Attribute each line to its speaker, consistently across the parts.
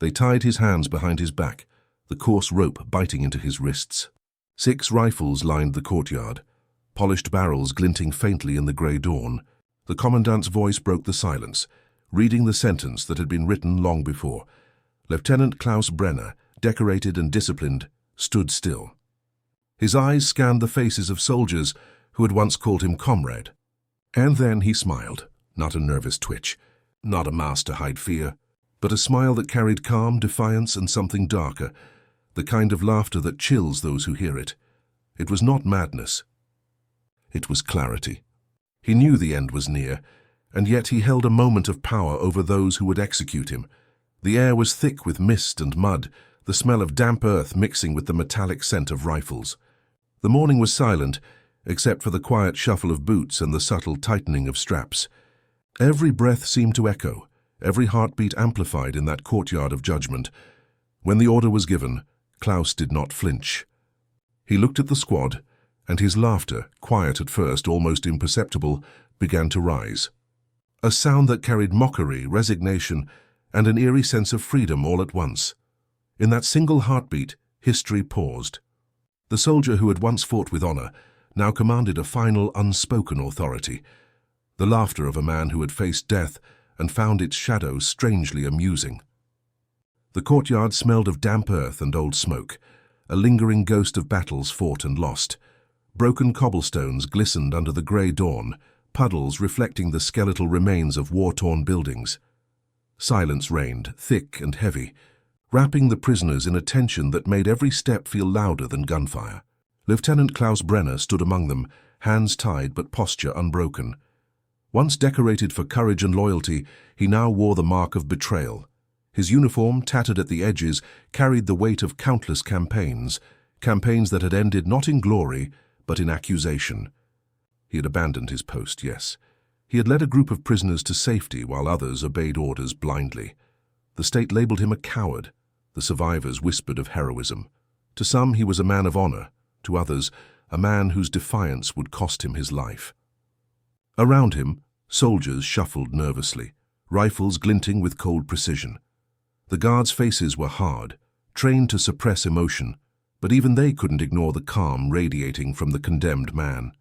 Speaker 1: They tied his hands behind his back, the coarse rope biting into his wrists. 6 rifles lined the courtyard, polished barrels glinting faintly in the grey dawn. The commandant's voice broke the silence, reading the sentence that had been written long before. Lieutenant Klaus Brenner, decorated and disciplined, stood still. His eyes scanned the faces of soldiers who had once called him comrade. And then he smiled, not a nervous twitch, not a mask to hide fear, but a smile that carried calm, defiance, and something darker, the kind of laughter that chills those who hear it. It was not madness. It was clarity. He knew the end was near, and yet he held a moment of power over those who would execute him. The air was thick with mist and mud, the smell of damp earth mixing with the metallic scent of rifles. The morning was silent, except for the quiet shuffle of boots and the subtle tightening of straps. Every breath seemed to echo, every heartbeat amplified in that courtyard of judgment. When the order was given, Klaus did not flinch. He looked at the squad, and his laughter, quiet at first, almost imperceptible, began to rise. A sound that carried mockery, resignation, and an eerie sense of freedom all at once. In that single heartbeat, history paused. The soldier who had once fought with honor now commanded a final, unspoken authority. The laughter of a man who had faced death and found its shadow strangely amusing. The courtyard smelled of damp earth and old smoke, a lingering ghost of battles fought and lost. Broken cobblestones glistened under the grey dawn, puddles reflecting the skeletal remains of war-torn buildings. Silence reigned, thick and heavy, wrapping the prisoners in a tension that made every step feel louder than gunfire. Lieutenant Klaus Brenner stood among them, hands tied but posture unbroken. Once decorated for courage and loyalty, he now wore the mark of betrayal. His uniform, tattered at the edges, carried the weight of countless campaigns that had ended not in glory, but in accusation. He had abandoned his post, yes. He had led a group of prisoners to safety while others obeyed orders blindly. The state labeled him a coward. The survivors whispered of heroism. To some, he was a man of honor. To others, a man whose defiance would cost him his life. Around him, soldiers shuffled nervously, rifles glinting with cold precision. The guards' faces were hard, trained to suppress emotion, but even they couldn't ignore the calm radiating from the condemned man.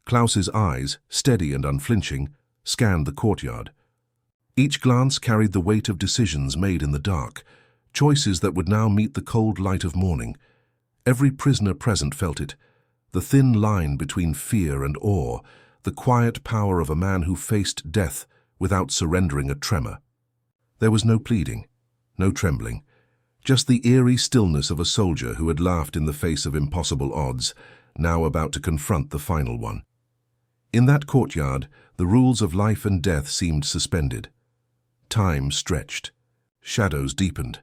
Speaker 1: Klaus's eyes, steady and unflinching, scanned the courtyard. Each glance carried the weight of decisions made in the dark, choices that would now meet the cold light of morning. Every prisoner present felt it, the thin line between fear and awe, the quiet power of a man who faced death without surrendering a tremor. There was no pleading, no trembling, just the eerie stillness of a soldier who had laughed in the face of impossible odds, now about to confront the final one. In that courtyard, the rules of life and death seemed suspended. Time stretched, shadows deepened,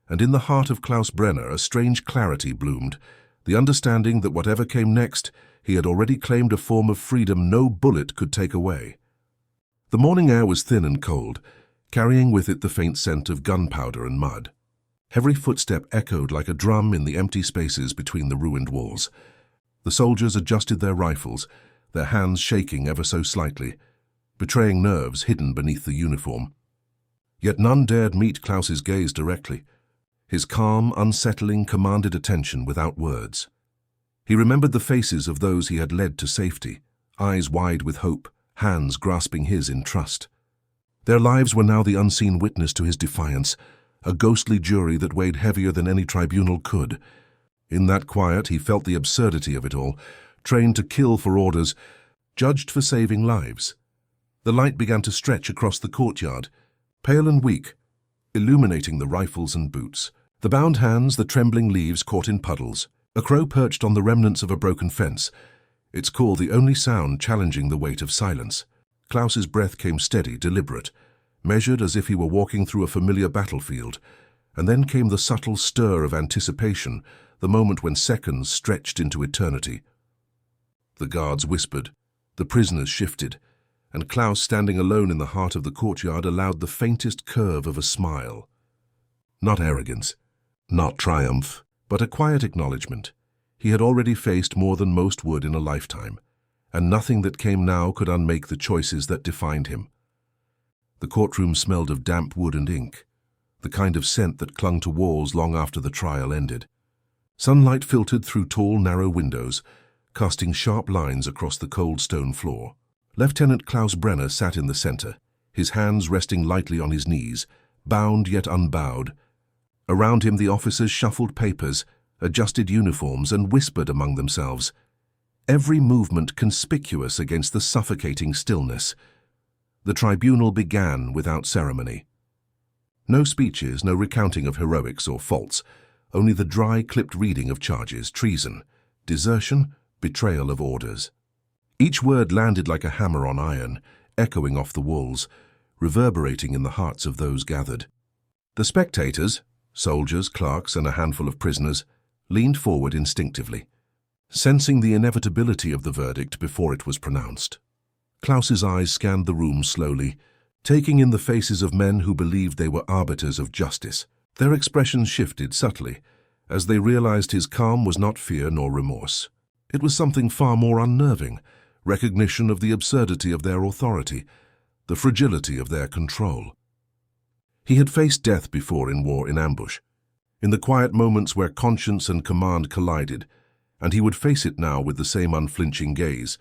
Speaker 1: and in the heart of Klaus Brenner a strange clarity bloomed, the understanding that whatever came next, he had already claimed a form of freedom no bullet could take away. The morning air was thin and cold, carrying with it the faint scent of gunpowder and mud. Every footstep echoed like a drum in the empty spaces between the ruined walls. The soldiers adjusted their rifles, their hands shaking ever so slightly, betraying nerves hidden beneath the uniform. Yet none dared meet Klaus's gaze directly. His calm, unsettling, commanded attention without words. He remembered the faces of those he had led to safety, eyes wide with hope, hands grasping his in trust. Their lives were now the unseen witness to his defiance, a ghostly jury that weighed heavier than any tribunal could. In that quiet, he felt the absurdity of it all, trained to kill for orders, judged for saving lives. The light began to stretch across the courtyard, pale and weak, illuminating the rifles and boots. The bound hands, the trembling leaves caught in puddles. A crow perched on the remnants of a broken fence, its call the only sound challenging the weight of silence. Klaus's breath came steady, deliberate, measured as if he were walking through a familiar battlefield, and then came the subtle stir of anticipation, the moment when seconds stretched into eternity. The guards whispered, the prisoners shifted, and Klaus, standing alone in the heart of the courtyard, allowed the faintest curve of a smile. Not arrogance, not triumph, but a quiet acknowledgement. He had already faced more than most would in a lifetime, and nothing that came now could unmake the choices that defined him. The courtroom smelled of damp wood and ink. the kind of scent that clung to walls long after the trial ended. Sunlight filtered through tall, narrow windows, casting sharp lines across the cold stone floor. Lieutenant Klaus Brenner sat in the center, his hands resting lightly on his knees, bound yet unbowed. Around him the officers shuffled papers, adjusted uniforms, and whispered among themselves, every movement conspicuous against the suffocating stillness. The tribunal began without ceremony. No speeches, no recounting of heroics or faults, only the dry, clipped reading of charges: treason, desertion, betrayal of orders. Each word landed like a hammer on iron, echoing off the walls, reverberating in the hearts of those gathered. The spectators, soldiers, clerks, and a handful of prisoners, leaned forward instinctively, sensing the inevitability of the verdict before it was pronounced. Klaus's eyes scanned the room slowly, taking in the faces of men who believed they were arbiters of justice. Their expressions shifted subtly, as they realized his calm was not fear nor remorse. It was something far more unnerving, recognition of the absurdity of their authority, the fragility of their control. He had faced death before in war, in ambush, in the quiet moments where conscience and command collided, and he would face it now with the same unflinching gaze.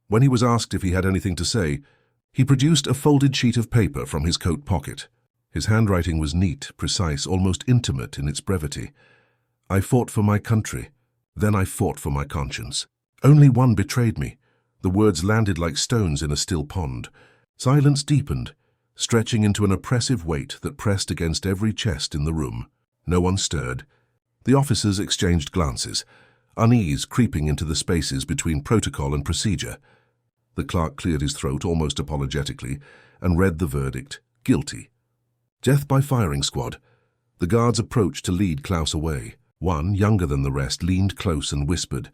Speaker 1: When he was asked if he had anything to say, he produced a folded sheet of paper from his coat pocket. His handwriting was neat, precise, almost intimate in its brevity. I fought for my country. Then I fought for my conscience. Only one betrayed me. The words landed like stones in a still pond. Silence deepened, stretching into an oppressive weight that pressed against every chest in the room. No one stirred. The officers exchanged glances, unease creeping into the spaces between protocol and procedure. The clerk cleared his throat almost apologetically and read the verdict: guilty. Death by firing squad. The guards approached to lead Klaus away. One, younger than the rest, leaned close and whispered,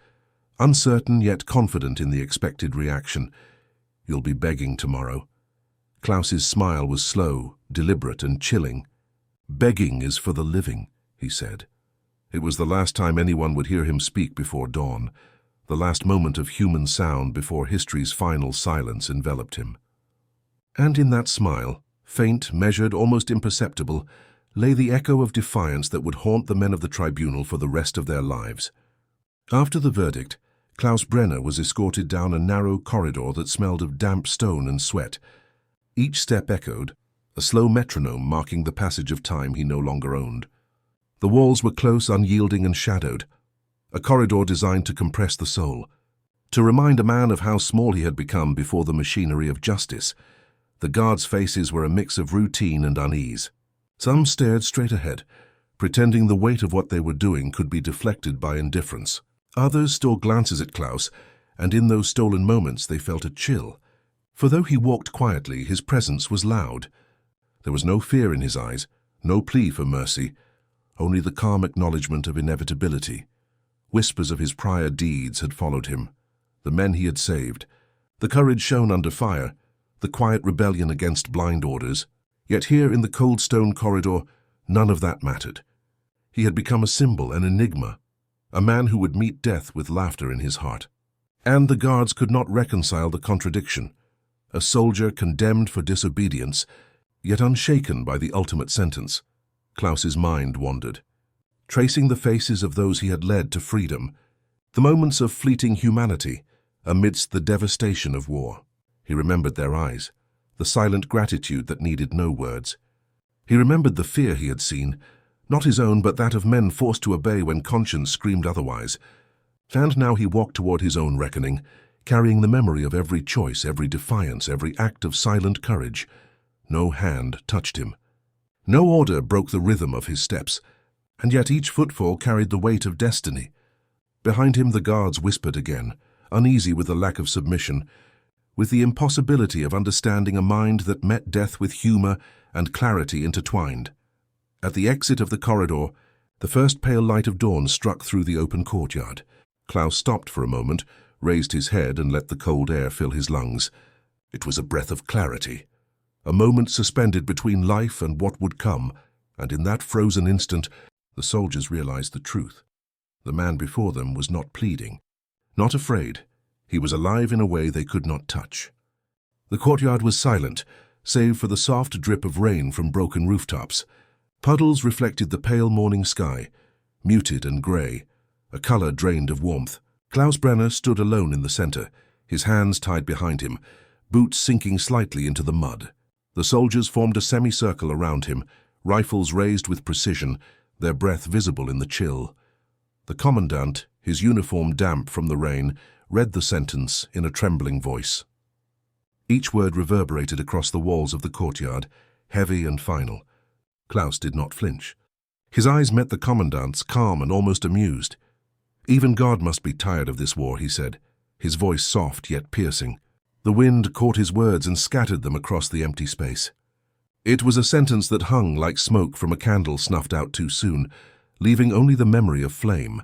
Speaker 1: uncertain yet confident in the expected reaction, "You'll be begging tomorrow." Klaus's smile was slow, deliberate, and chilling. "Begging is for the living," he said. It was the last time anyone would hear him speak before dawn, the last moment of human sound before history's final silence enveloped him. And in that smile, faint, measured, almost imperceptible, lay the echo of defiance that would haunt the men of the tribunal for the rest of their lives. After the verdict, Klaus Brenner was escorted down a narrow corridor that smelled of damp stone and sweat. Each step echoed, a slow metronome marking the passage of time he no longer owned. The walls were close, unyielding, and shadowed, a corridor designed to compress the soul, to remind a man of how small he had become before the machinery of justice. The guards' faces were a mix of routine and unease. Some stared straight ahead, pretending the weight of what they were doing could be deflected by indifference. Others stole glances at Klaus, and in those stolen moments they felt a chill. For though he walked quietly, his presence was loud. There was no fear in his eyes, no plea for mercy, only the calm acknowledgement of inevitability. Whispers of his prior deeds had followed him, the men he had saved, the courage shown under fire, the quiet rebellion against blind orders. Yet here in the cold stone corridor, none of that mattered. He had become a symbol, an enigma, a man who would meet death with laughter in his heart. And the guards could not reconcile the contradiction. A soldier condemned for disobedience, yet unshaken by the ultimate sentence. Klaus's mind wandered, tracing the faces of those he had led to freedom, the moments of fleeting humanity amidst the devastation of war. He remembered their eyes, the silent gratitude that needed no words. He remembered the fear he had seen, not his own but that of men forced to obey when conscience screamed otherwise. And now he walked toward his own reckoning, carrying the memory of every choice, every defiance, every act of silent courage. No hand touched him. No order broke the rhythm of his steps, and yet each footfall carried the weight of destiny. Behind him the guards whispered again, uneasy with the lack of submission, with the impossibility of understanding a mind that met death with humor and clarity intertwined. At the exit of the corridor, the first pale light of dawn struck through the open courtyard. Klaus stopped for a moment, raised his head and let the cold air fill his lungs. It was a breath of clarity, a moment suspended between life and what would come, and in that frozen instant, the soldiers realized the truth. The man before them was not pleading, not afraid. He was alive in a way they could not touch. The courtyard was silent, save for the soft drip of rain from broken rooftops. Puddles reflected the pale morning sky, muted and grey, a colour drained of warmth. Klaus Brenner stood alone in the centre, his hands tied behind him, boots sinking slightly into the mud. The soldiers formed a semicircle around him, rifles raised with precision, their breath visible in the chill. The commandant, his uniform damp from the rain, read the sentence in a trembling voice. Each word reverberated across the walls of the courtyard, heavy and final. Klaus did not flinch. His eyes met the commandant's, calm and almost amused. "Even God must be tired of this war," he said, his voice soft yet piercing. The wind caught his words and scattered them across the empty space. It was a sentence that hung like smoke from a candle snuffed out too soon, leaving only the memory of flame.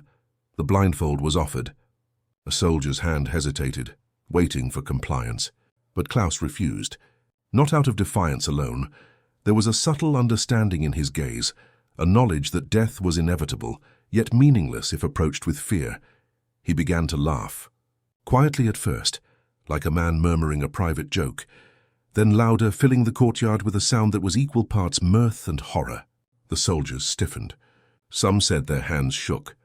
Speaker 1: The blindfold was offered. A soldier's hand hesitated, waiting for compliance. But Klaus refused. Not out of defiance alone. There was a subtle understanding in his gaze, a knowledge that death was inevitable, yet meaningless if approached with fear. He began to laugh. Quietly at first, like a man murmuring a private joke, then louder, filling the courtyard with a sound that was equal parts mirth and horror. The soldiers stiffened. Some said their hands shook.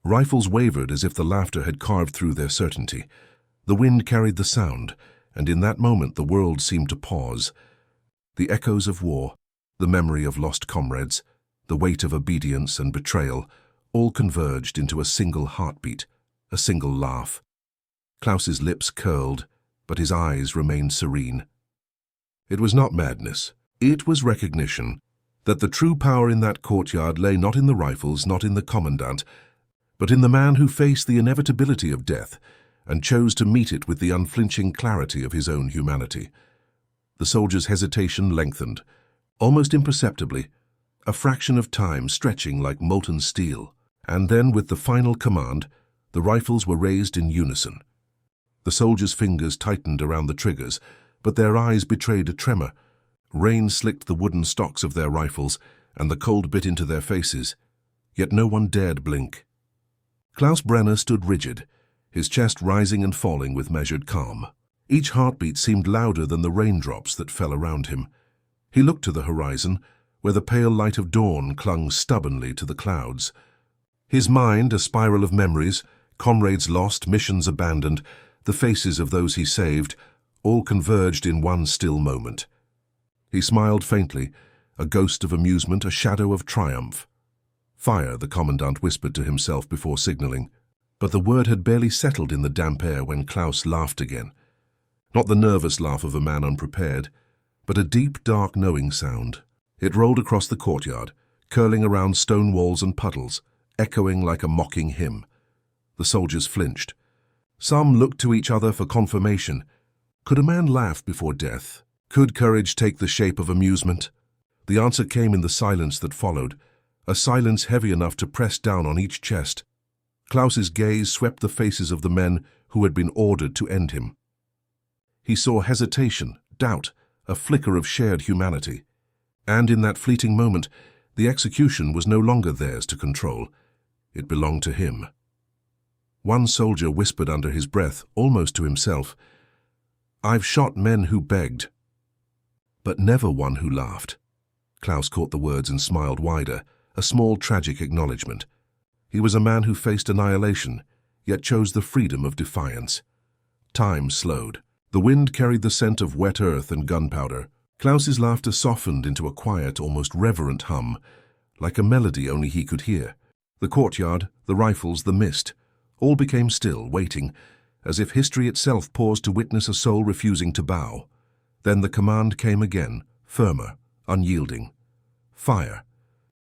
Speaker 1: Rifles wavered as if the laughter had carved through their certainty. The wind carried the sound, and in that moment the world seemed to pause. The echoes of war, the memory of lost comrades, the weight of obedience and betrayal, all converged into a single heartbeat, a single laugh. Klaus's lips curled, but his eyes remained serene. It was not madness. It was recognition that the true power in that courtyard lay not in the rifles, not in the commandant, but in the man who faced the inevitability of death and chose to meet it with the unflinching clarity of his own humanity. The soldier's hesitation lengthened, almost imperceptibly, a fraction of time stretching like molten steel. And then, with the final command, the rifles were raised in unison. The soldiers' fingers tightened around the triggers, but their eyes betrayed a tremor. Rain slicked the wooden stocks of their rifles, and the cold bit into their faces. Yet no one dared blink. Klaus Brenner stood rigid, his chest rising and falling with measured calm. Each heartbeat seemed louder than the raindrops that fell around him. He looked to the horizon, where the pale light of dawn clung stubbornly to the clouds. His mind, a spiral of memories, comrades lost, missions abandoned, the faces of those he saved, all converged in one still moment. He smiled faintly, a ghost of amusement, a shadow of triumph. "Fire," the commandant whispered to himself before signaling. But the word had barely settled in the damp air when Klaus laughed again. Not the nervous laugh of a man unprepared, but a deep, dark, knowing sound. It rolled across the courtyard, curling around stone walls and puddles, echoing like a mocking hymn. The soldiers flinched. Some looked to each other for confirmation. Could a man laugh before death? Could courage take the shape of amusement? The answer came in the silence that followed, a silence heavy enough to press down on each chest. Klaus's gaze swept the faces of the men who had been ordered to end him. He saw hesitation, doubt, a flicker of shared humanity. And in that fleeting moment, the execution was no longer theirs to control. It belonged to him. One soldier whispered under his breath, almost to himself, "I've shot men who begged, but never one who laughed." Klaus caught the words and smiled wider, a small tragic acknowledgement. He was a man who faced annihilation, yet chose the freedom of defiance. Time slowed. The wind carried the scent of wet earth and gunpowder. Klaus's laughter softened into a quiet, almost reverent hum, like a melody only he could hear. The courtyard, the rifles, the mist, all became still, waiting, as if history itself paused to witness a soul refusing to bow. Then the command came again, firmer, unyielding. Fire.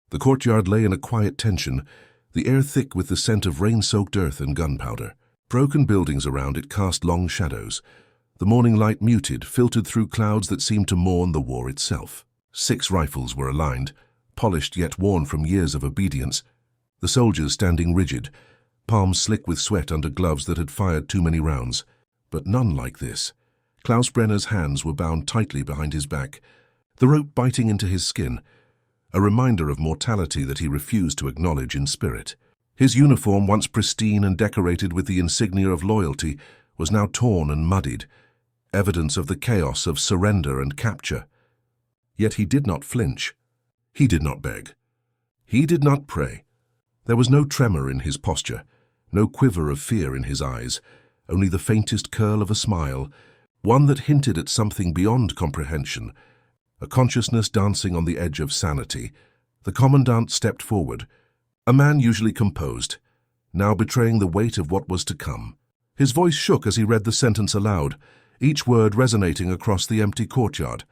Speaker 1: The courtyard lay in a quiet tension, the air thick with the scent of rain-soaked earth and gunpowder. Broken buildings around it cast long shadows. The morning light muted, filtered through clouds that seemed to mourn the war itself. 6 rifles were aligned, polished yet worn from years of obedience, the soldiers standing rigid, palms slick with sweat under gloves that had fired too many rounds. But none like this. Klaus Brenner's hands were bound tightly behind his back, the rope biting into his skin, a reminder of mortality that he refused to acknowledge in spirit. His uniform, once pristine and decorated with the insignia of loyalty, was now torn and muddied, evidence of the chaos of surrender and capture. Yet he did not flinch. He did not beg. He did not pray. There was no tremor in his posture, no quiver of fear in his eyes, only the faintest curl of a smile, one that hinted at something beyond comprehension, a consciousness dancing on the edge of sanity. The commandant stepped forward, a man usually composed, now betraying the weight of what was to come. His voice shook as he read the sentence aloud, each word resonating across the empty courtyard.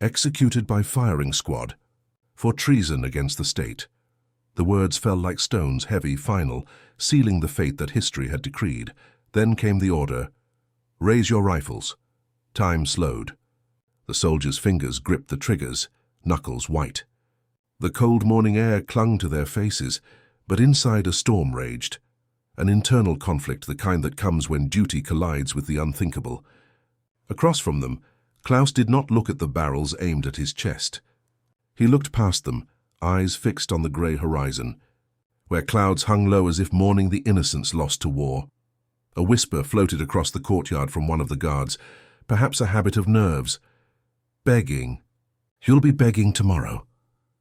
Speaker 1: Executed by firing squad, for treason against the state. The words fell like stones, heavy, final, sealing the fate that history had decreed. Then came the order, raise your rifles. Time slowed. The soldiers' fingers gripped the triggers, knuckles white. The cold morning air clung to their faces, but inside a storm raged. An internal conflict, the kind that comes when duty collides with the unthinkable. Across from them, Klaus did not look at the barrels aimed at his chest. He looked past them, eyes fixed on the grey horizon, where clouds hung low as if mourning the innocents lost to war. A whisper floated across the courtyard from one of the guards, perhaps a habit of nerves. Begging. You'll be begging tomorrow.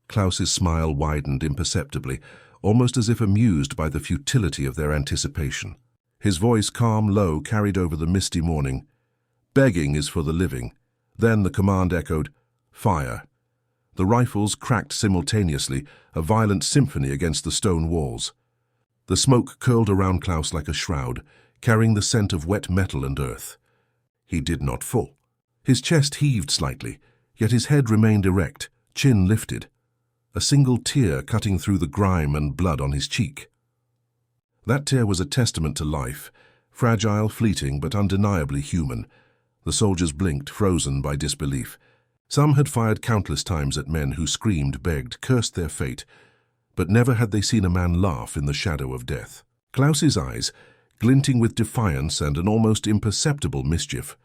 Speaker 1: Klaus's smile widened imperceptibly, almost as if amused by the futility of their anticipation. His voice, calm, low, carried over the misty morning. Begging is for the living. Then the command echoed, fire. The rifles cracked simultaneously, a violent symphony against the stone walls. The smoke curled around Klaus like a shroud, carrying the scent of wet metal and earth. He did not fall. His chest heaved slightly, yet his head remained erect, chin lifted, a single tear cutting through the grime and blood on his cheek. That tear was a testament to life, fragile, fleeting, but undeniably human. The soldiers blinked, frozen by disbelief. Some had fired countless times at men who screamed, begged, cursed their fate, but never had they seen a man laugh in the shadow of death. Klaus's eyes, glinting with defiance and an almost imperceptible mischief,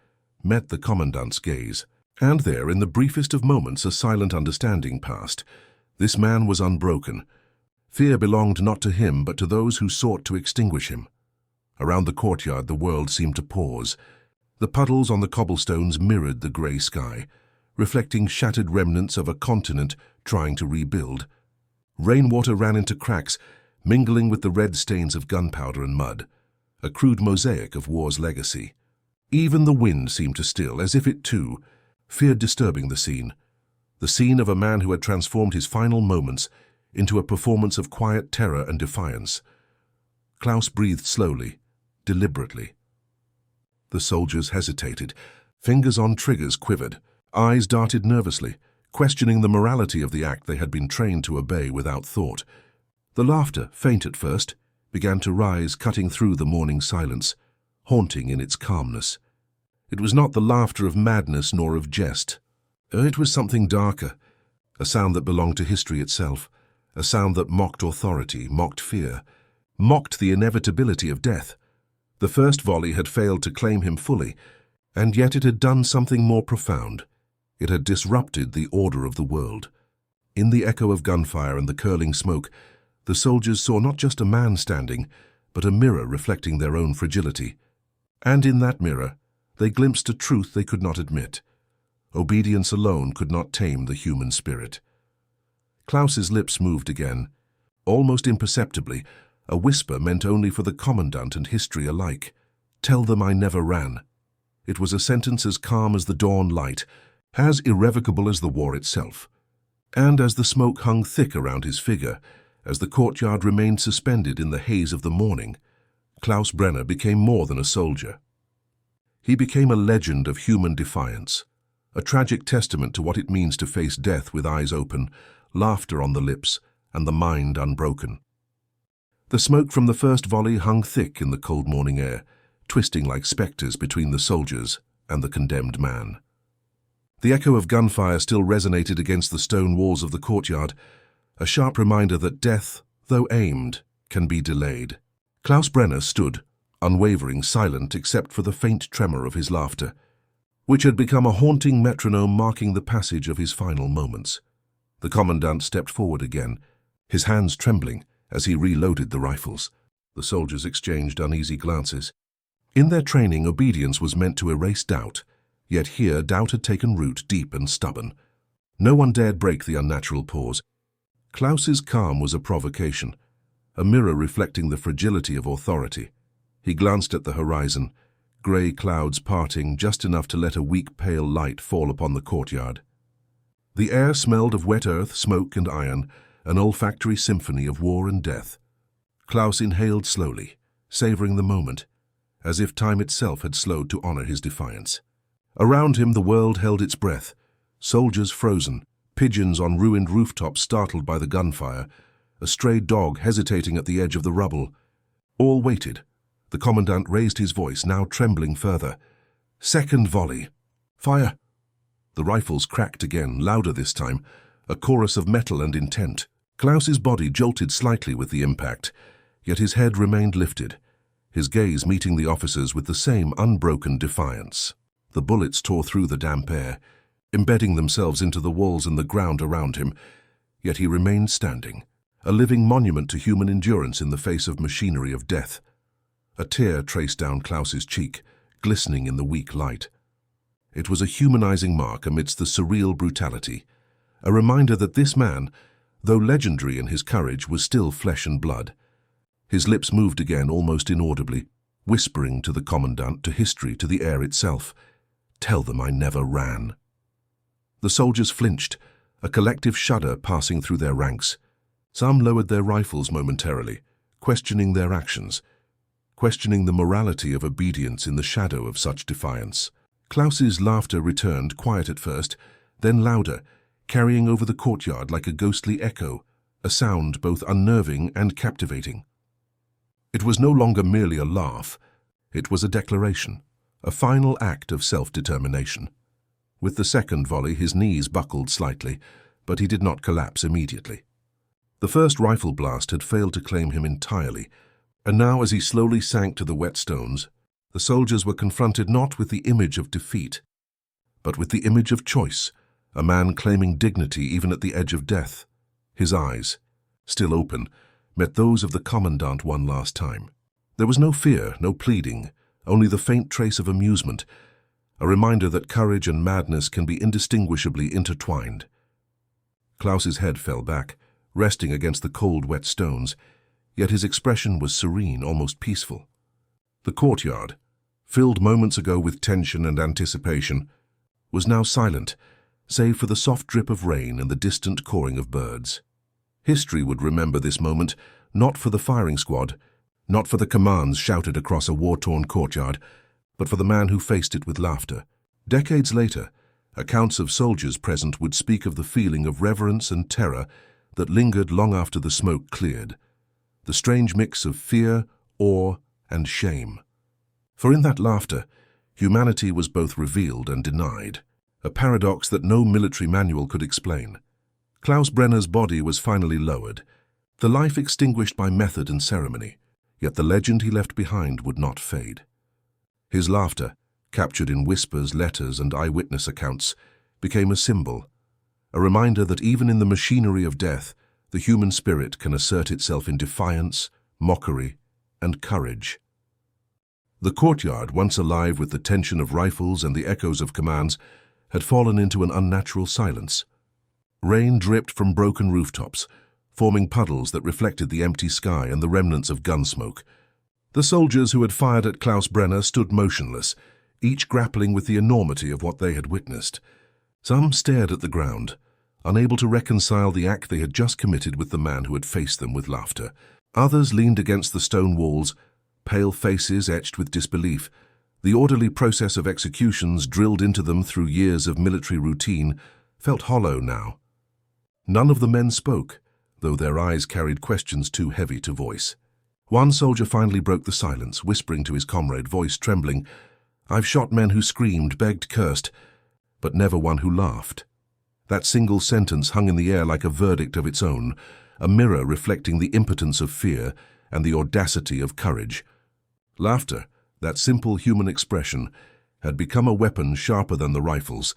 Speaker 1: met the commandant's gaze. And there, in the briefest of moments, a silent understanding passed. This man was unbroken. Fear belonged not to him, but to those who sought to extinguish him. Around the courtyard, the world seemed to pause. The puddles on the cobblestones mirrored the grey sky, reflecting shattered remnants of a continent trying to rebuild. Rainwater ran into cracks, mingling with the red stains of gunpowder and mud, a crude mosaic of war's legacy. Even the wind seemed to still, as if it too feared disturbing the scene of a man who had transformed his final moments into a performance of quiet terror and defiance. Klaus breathed slowly, deliberately. The soldiers hesitated. Fingers on triggers quivered. Eyes darted nervously, questioning the morality of the act they had been trained to obey without thought. The laughter, faint at first, began to rise, cutting through the morning silence, haunting in its calmness. It was not the laughter of madness nor of jest. It was something darker, a sound that belonged to history itself, a sound that mocked authority, mocked fear, mocked the inevitability of death. The first volley had failed to claim him fully, and yet it had done something more profound. It had disrupted the order of the world. In the echo of gunfire and the curling smoke, the soldiers saw not just a man standing, but a mirror reflecting their own fragility. And in that mirror, they glimpsed a truth they could not admit. Obedience alone could not tame the human spirit. Klaus's lips moved again. Almost imperceptibly, a whisper meant only for the commandant and history alike. Tell them I never ran. It was a sentence as calm as the dawn light, as irrevocable as the war itself. And as the smoke hung thick around his figure, as the courtyard remained suspended in the haze of the morning, Klaus Brenner became more than a soldier. He became a legend of human defiance, a tragic testament to what it means to face death with eyes open, laughter on the lips, and the mind unbroken. The smoke from the first volley hung thick in the cold morning air, twisting like spectres between the soldiers and the condemned man. The echo of gunfire still resonated against the stone walls of the courtyard, a sharp reminder that death, though aimed, can be delayed. Klaus Brenner stood, unwavering, silent except for the faint tremor of his laughter, which had become a haunting metronome marking the passage of his final moments. The commandant stepped forward again, his hands trembling as he reloaded the rifles. The soldiers exchanged uneasy glances. In their training, obedience was meant to erase doubt, yet here doubt had taken root, deep and stubborn. No one dared break the unnatural pause. Klaus's calm was a provocation, a mirror reflecting the fragility of authority. He glanced at the horizon, grey clouds parting just enough to let a weak pale light fall upon the courtyard. The air smelled of wet earth, smoke and iron, an olfactory symphony of war and death. Klaus inhaled slowly, savouring the moment, as if time itself had slowed to honour his defiance. Around him the world held its breath, soldiers frozen, pigeons on ruined rooftops startled by the gunfire, a stray dog hesitating at the edge of the rubble. All waited. The commandant raised his voice, now trembling further. "Second volley. Fire!" The rifles cracked again, louder this time, a chorus of metal and intent. Klaus's body jolted slightly with the impact, yet his head remained lifted, his gaze meeting the officer's with the same unbroken defiance. The bullets tore through the damp air, embedding themselves into the walls and the ground around him, yet he remained standing, a living monument to human endurance in the face of machinery of death. A tear traced down Klaus's cheek, glistening in the weak light. It was a humanizing mark amidst the surreal brutality, a reminder that this man, though legendary in his courage, was still flesh and blood. His lips moved again almost inaudibly, whispering to the commandant, to history, to the air itself, "Tell them I never ran." The soldiers flinched, a collective shudder passing through their ranks. Some lowered their rifles momentarily, questioning their actions, questioning the morality of obedience in the shadow of such defiance. Klaus's laughter returned, quiet at first, then louder, carrying over the courtyard like a ghostly echo, a sound both unnerving and captivating. It was no longer merely a laugh, it was a declaration, a final act of self-determination. With the second volley, his knees buckled slightly, but he did not collapse immediately. The first rifle blast had failed to claim him entirely, and now as he slowly sank to the wet stones, the soldiers were confronted not with the image of defeat, but with the image of choice, a man claiming dignity even at the edge of death. His eyes, still open, met those of the commandant one last time. There was no fear, no pleading, only the faint trace of amusement, a reminder that courage and madness can be indistinguishably intertwined. Klaus's head fell back, resting against the cold, wet stones, yet his expression was serene, almost peaceful. The courtyard, filled moments ago with tension and anticipation, was now silent, save for the soft drip of rain and the distant cawing of birds. History would remember this moment, not for the firing squad, not for the commands shouted across a war-torn courtyard, but for the man who faced it with laughter. Decades later, accounts of soldiers present would speak of the feeling of reverence and terror that lingered long after the smoke cleared, the strange mix of fear, awe, and shame. For in that laughter, humanity was both revealed and denied, a paradox that no military manual could explain. Klaus Brenner's body was finally lowered, the life extinguished by method and ceremony, yet the legend he left behind would not fade. His laughter, captured in whispers, letters, and eyewitness accounts, became a symbol, a reminder that even in the machinery of death, the human spirit can assert itself in defiance, mockery, and courage. The courtyard, once alive with the tension of rifles and the echoes of commands, had fallen into an unnatural silence. Rain dripped from broken rooftops, forming puddles that reflected the empty sky and the remnants of gun smoke. The soldiers who had fired at Klaus Brenner stood motionless, each grappling with the enormity of what they had witnessed. Some stared at the ground, unable to reconcile the act they had just committed with the man who had faced them with laughter. Others leaned against the stone walls, pale faces etched with disbelief. The orderly process of executions drilled into them through years of military routine felt hollow now. None of the men spoke, though their eyes carried questions too heavy to voice. One soldier finally broke the silence, whispering to his comrade, voice trembling, "I've shot men who screamed, begged, cursed, but never one who laughed." That single sentence hung in the air like a verdict of its own, a mirror reflecting the impotence of fear and the audacity of courage. Laughter, that simple human expression, had become a weapon sharper than the rifles,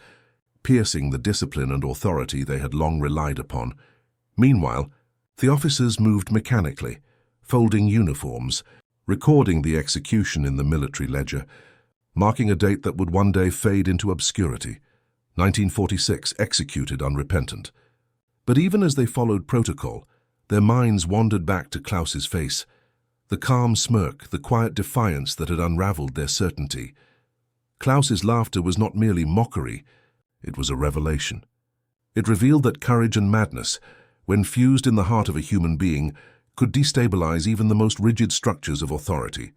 Speaker 1: piercing the discipline and authority they had long relied upon. Meanwhile, the officers moved mechanically, folding uniforms, recording the execution in the military ledger, marking a date that would one day fade into obscurity. 1946, executed unrepentant. But even as they followed protocol, their minds wandered back to Klaus's face, the calm smirk, the quiet defiance that had unraveled their certainty. Klaus's laughter was not merely mockery, it was a revelation. It revealed that courage and madness, when fused in the heart of a human being, could destabilize even the most rigid structures of authority.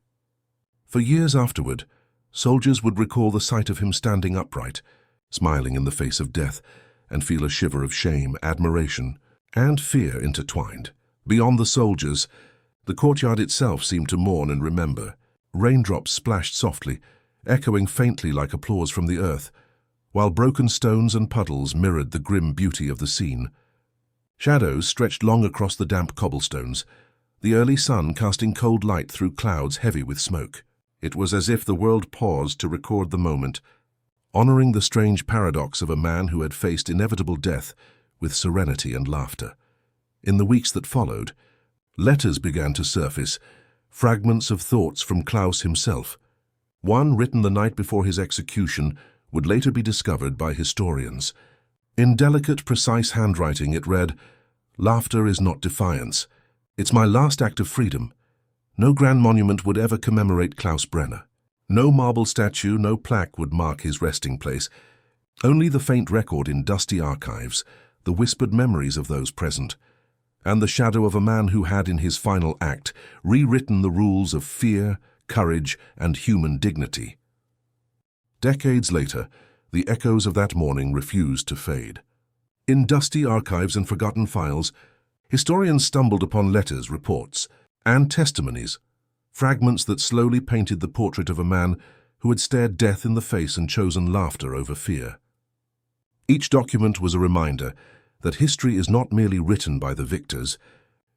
Speaker 1: For years afterward, soldiers would recall the sight of him standing upright, smiling in the face of death, and feel a shiver of shame, admiration, and fear intertwined. Beyond the soldiers, the courtyard itself seemed to mourn and remember. Raindrops splashed softly, echoing faintly like applause from the earth, while broken stones and puddles mirrored the grim beauty of the scene. Shadows stretched long across the damp cobblestones, the early sun casting cold light through clouds heavy with smoke. It was as if the world paused to record the moment, honoring the strange paradox of a man who had faced inevitable death with serenity and laughter. In the weeks that followed, letters began to surface, fragments of thoughts from Klaus himself. One written the night before his execution would later be discovered by historians. In delicate, precise handwriting it read, "Laughter is not defiance. It's my last act of freedom." No grand monument would ever commemorate Klaus Brenner. No marble statue, no plaque would mark his resting place. Only the faint record in dusty archives, the whispered memories of those present, and the shadow of a man who had, in his final act, rewritten the rules of fear, courage, and human dignity. Decades later, the echoes of that morning refused to fade. In dusty archives and forgotten files, historians stumbled upon letters, reports, and testimonies, fragments that slowly painted the portrait of a man who had stared death in the face and chosen laughter over fear. Each document was a reminder that history is not merely written by the victors,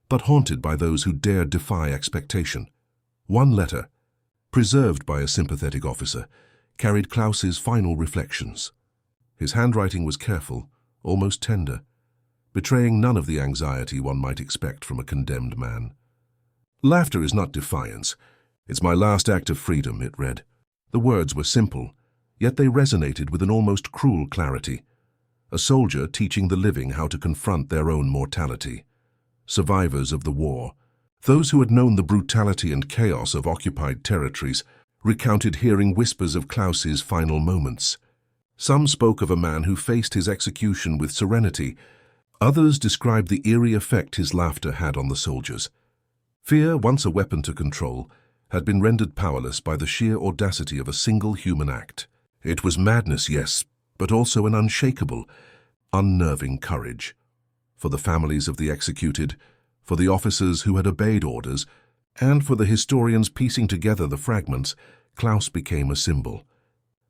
Speaker 1: but haunted by those who dared defy expectation. One letter, preserved by a sympathetic officer, carried Klaus's final reflections. His handwriting was careful, almost tender, betraying none of the anxiety one might expect from a condemned man. "Laughter is not defiance. It's my last act of freedom," it read. The words were simple, yet they resonated with an almost cruel clarity. A soldier teaching the living how to confront their own mortality. Survivors of the war, those who had known the brutality and chaos of occupied territories, recounted hearing whispers of Klaus's final moments. Some spoke of a man who faced his execution with serenity. Others described the eerie effect his laughter had on the soldiers. Fear, once a weapon to control, had been rendered powerless by the sheer audacity of a single human act. It was madness, yes, but also an unshakable, unnerving courage. For the families of the executed, for the officers who had obeyed orders, and for the historians piecing together the fragments, Klaus became a symbol.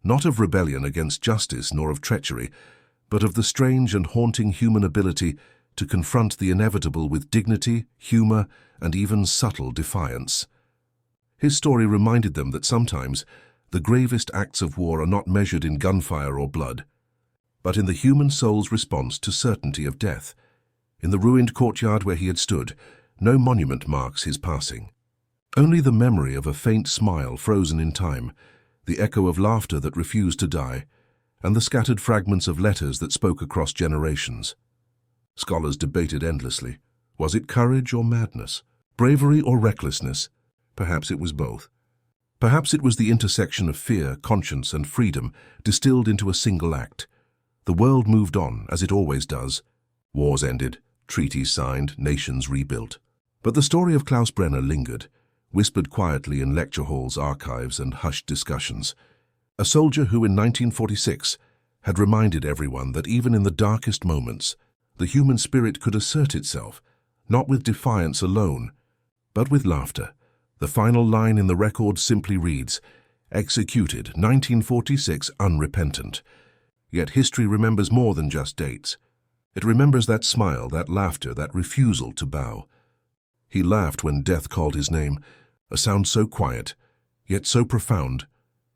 Speaker 1: Not of rebellion against justice nor of treachery, but of the strange and haunting human ability to confront the inevitable with dignity, humor, and even subtle defiance. His story reminded them that sometimes the gravest acts of war are not measured in gunfire or blood, but in the human soul's response to certainty of death. In the ruined courtyard where he had stood, no monument marks his passing. Only the memory of a faint smile frozen in time, the echo of laughter that refused to die, and the scattered fragments of letters that spoke across generations. Scholars debated endlessly. Was it courage or madness? Bravery or recklessness? Perhaps it was both. Perhaps it was the intersection of fear, conscience, and freedom distilled into a single act. The world moved on, as it always does. Wars ended, treaties signed, nations rebuilt. But the story of Klaus Brenner lingered, whispered quietly in lecture halls, archives, and hushed discussions. A soldier who in 1946 had reminded everyone that even in the darkest moments, the human spirit could assert itself, not with defiance alone, but with laughter. The final line in the record simply reads, "Executed, 1946, unrepentant." Yet history remembers more than just dates. It remembers that smile, that laughter, that refusal to bow. He laughed when death called his name, a sound so quiet, yet so profound,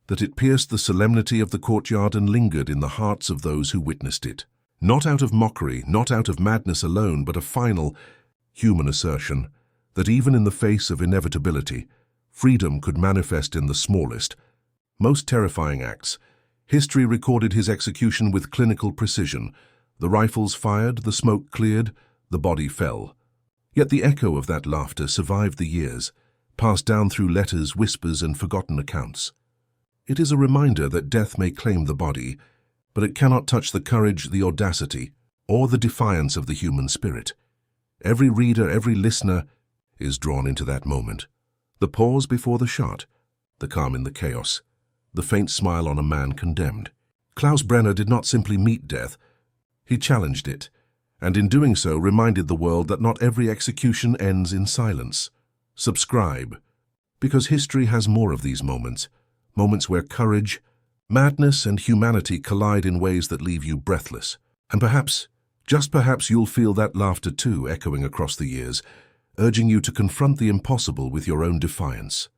Speaker 1: that it pierced the solemnity of the courtyard and lingered in the hearts of those who witnessed it. Not out of mockery, not out of madness alone, but a final, human assertion that even in the face of inevitability, freedom could manifest in the smallest, most terrifying acts. History recorded his execution with clinical precision, The rifles fired, the smoke cleared, the body fell. Yet the echo of that laughter survived the years, passed down through letters, whispers, and forgotten accounts. It is a reminder that death may claim the body, but it cannot touch the courage, the audacity, or the defiance of the human spirit. Every reader, every listener is drawn into that moment. The pause before the shot, the calm in the chaos, the faint smile on a man condemned. Klaus Brenner did not simply meet death, he challenged it, and in doing so reminded the world that not every execution ends in silence. Subscribe, because history has more of these moments, moments where courage, madness, and humanity collide in ways that leave you breathless. And perhaps, just perhaps, you'll feel that laughter too echoing across the years, urging you to confront the impossible with your own defiance.